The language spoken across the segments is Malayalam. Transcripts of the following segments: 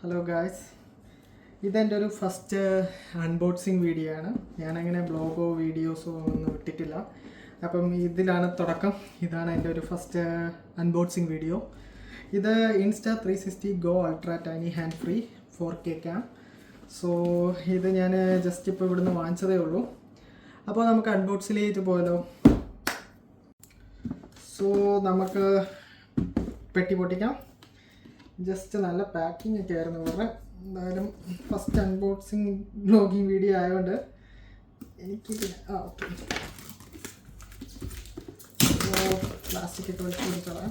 ഹലോ ഗായ്സ്, ഇതെൻ്റെ ഒരു ഫസ്റ്റ് അൺബോക്സിങ് വീഡിയോ ആണ്. ഞാനങ്ങനെ ബ്ലോഗോ വീഡിയോസോ ഒന്നും ഇട്ടിട്ടില്ല. അപ്പം ഇതിലാണ് തുടക്കം. ഇതാണ് എൻ്റെ ഒരു ഫസ്റ്റ് അൺബോക്സിങ് വീഡിയോ. ഇത് Insta360 Go Ultra Tiny Hand Free 4K cam. So ഇത് ഞാൻ ജസ്റ്റ് ഇപ്പോൾ ഇവിടുന്ന് വാങ്ങിച്ചതേ ഉള്ളൂ. അപ്പോൾ നമുക്ക് അൺബോക്സിലേക്ക് പോയാലോ. സോ നമുക്ക് പെട്ടി പൊട്ടിക്കാം. ജസ്റ്റ് നല്ല പാക്കിംഗ് ഒക്കെ ആയിരുന്നു ഇവരുടെ. എന്തായാലും ഫസ്റ്റ് അൺബോക്സിങ് ബ്ലോഗിങ് വീഡിയോ ആയതുകൊണ്ട് എനിക്ക് ഓക്കെ പ്ലാസ്റ്റിക് ഒക്കെ വെച്ച് കൊടുത്തോളാം.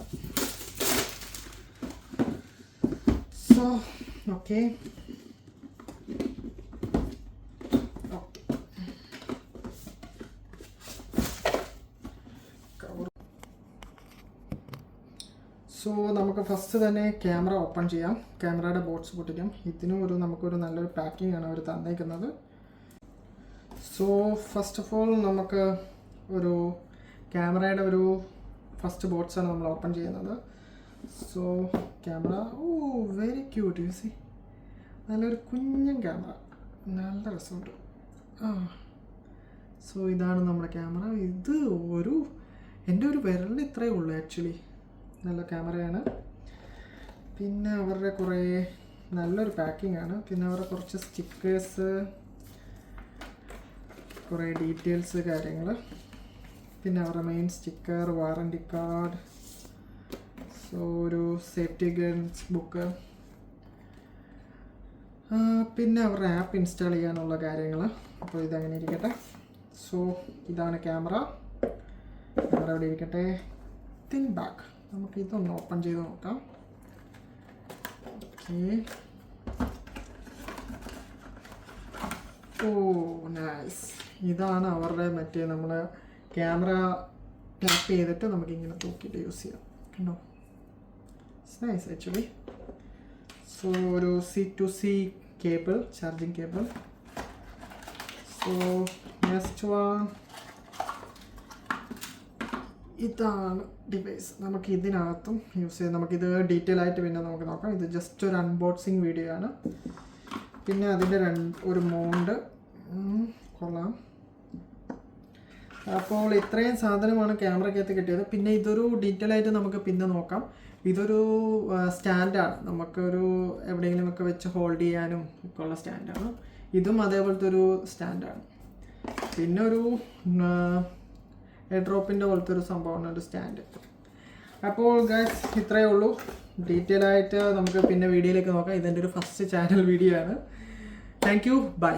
സോ ഓക്കെ സോ നമുക്ക് ഫസ്റ്റ് തന്നെ ക്യാമറ ഓപ്പൺ ചെയ്യാം. ക്യാമറയുടെ ബോക്സ് പൊട്ടിക്കാം. ഇതിനും നമുക്കൊരു നല്ലൊരു പാക്കിംഗ് ആണ് അവർ തന്നേക്കുന്നത്. സോ ഫസ്റ്റ് ഓഫ് ഓൾ നമുക്ക് ഒരു ക്യാമറയുടെ ഒരു ഫസ്റ്റ് ബോക്സാണ് നമ്മൾ ഓപ്പൺ ചെയ്യുന്നത്. So camera very cute. You see, നല്ലൊരു കുഞ്ഞൻ ക്യാമറ, നല്ല രസമുണ്ട്. സോ ഇതാണ് നമ്മുടെ ക്യാമറ. ഇത് എൻ്റെ ഒരു വിരലിന് ഇത്രയേ ഉള്ളൂ ആക്ച്വലി. നല്ല ക്യാമറയാണ്. പിന്നെ അവരുടെ കുറേ നല്ലൊരു പാക്കിംഗ് ആണ്. പിന്നെ അവരുടെ കുറച്ച് സ്റ്റിക്കേഴ്സ്, കുറേ ഡീറ്റെയിൽസ് കാര്യങ്ങൾ, പിന്നെ അവരുടെ main sticker, warranty card, so ഒരു സേഫ്റ്റി ഗൈഡൻസ് ബുക്ക്, പിന്നെ അവരുടെ ആപ്പ് ഇൻസ്റ്റാൾ ചെയ്യാനുള്ള കാര്യങ്ങൾ. അപ്പോൾ ഇതങ്ങനെ ഇരിക്കട്ടെ. സോ ഇതാണ് ക്യാമറ ഇവിടെ ഇരിക്കട്ടെ. തിൻ ബാക്ക് നമുക്ക് ഇതൊന്ന് ഓപ്പൺ ചെയ്ത് നോക്കാം. നൈസ്. ഇതാണ് അവരുടെ മറ്റേ നമ്മൾ ക്യാമറ ടാപ്പ് ചെയ്തിട്ട് നമുക്കിങ്ങനെ തൂക്കിയിട്ട് യൂസ് ചെയ്യാം. കണ്ടോ, ഇറ്റ്സ് നൈസ് ആക്ച്വലി. സോ ഒരു C2C cable, charging cable. So next one, ഇതാണ് ഡിവൈസ്. നമുക്ക് ഇതിനകത്തും യൂസ് ചെയ്യാം. നമുക്കിത് ഡീറ്റെയിൽ ആയിട്ട് പിന്നെ നമുക്ക് നോക്കാം. ഇത് ജസ്റ്റ് ഒരു അൺബോക്സിങ് വീഡിയോ ആണ്. പിന്നെ അതിൻ്റെ ഒരു മൗണ്ട് കൊള്ളാം. അപ്പോൾ ഇത്രയും സാധനമാണ് ക്യാമറയ്ക്കകത്ത് കിട്ടിയത്. പിന്നെ ഇതൊരു ഡീറ്റെയിൽ ആയിട്ട് നമുക്ക് പിന്നെ നോക്കാം. ഇതൊരു സ്റ്റാൻഡാണ്. നമുക്കൊരു എവിടെയെങ്കിലുമൊക്കെ വെച്ച് ഹോൾഡ് ചെയ്യാനും ഒക്കെ ഉള്ള സ്റ്റാൻഡാണ്. ഇതും അതേപോലത്തെ ഒരു സ്റ്റാൻഡാണ്. പിന്നെ ഒരു ഡ്രോപ്പിൻ്റെ പോലത്തെ ഒരു സംഭവമാണ് ഒരു സ്റ്റാൻഡ്. അപ്പോൾ ഗൈസ് ഇത്രയേ ഉള്ളൂ. ഡീറ്റെയിൽ ആയിട്ട് നമുക്ക് പിന്നെ വീഡിയോയിലേക്ക് നോക്കാം. ഇതെൻ്റെ ഒരു ഫസ്റ്റ് ചാനൽ വീഡിയോ ആണ്. Thank you, by.